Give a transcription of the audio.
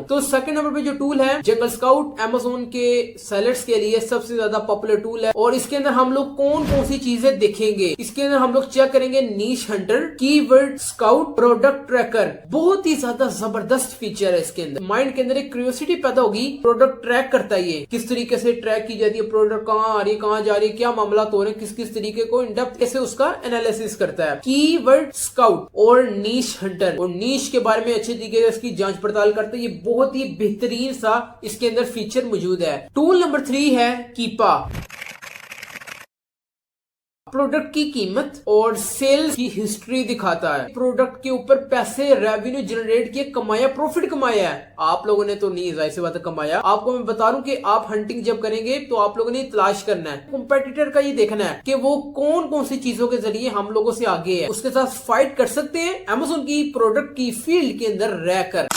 तो second number पे जो टूल है जंगल स्काउट, अमेज़न के सेलर्स के लिए सबसे ज्यादा पॉपुलर टूल है। और इसके अंदर हम लोग कौन कौन सी चीजें देखेंगे, इसके अंदर हम लोग चेक करेंगे niche hunter, keyword scout, product tracker. बहुत ही ज्यादा जबरदस्त फीचर है इसके अंदर। माइंड के अंदर एक क्यूरियोसिटी पैदा होगी, प्रोडक्ट ट्रैक करता है ये, किस तरीके से ट्रैक की जाती है, प्रोडक्ट कहाँ आ रही है, कहाँ जा रही है, क्या मामला हो रहे हैं, किस किस तरीके को इन डेप्थ से उसका एनालिसिस करता है। कीवर्ड स्काउट और नीश हंटर, और नीश के बारे में अच्छे तरीके से इसकी जांच पड़ताल करते हैं। ये बहुत ही बेहतरीन सा इसके अंदर फीचर मौजूद है। टूल नंबर 3 है कीपा। प्रोडक्ट की कीमत और सेल्स की हिस्ट्री दिखाता है। प्रोडक्ट के ऊपर पैसे, रेवेन्यू जनरेट किए, कमाया, प्रॉफिट कमाया है। आप लोगों ने तो नहीं, जाहिर सी बात है कमाया। आपको मैं बता रहा हूं कि आप हंटिंग जब करेंगे तो आप लोगों ने तलाश करना है, कंपेटिटर का ये देखना है कि वो कौन कौन सी चीजों के जरिए हम लोगों से आगे है, उसके साथ फाइट कर सकते हैं अमेज़न की प्रोडक्ट की फील्ड के अंदर रहकर।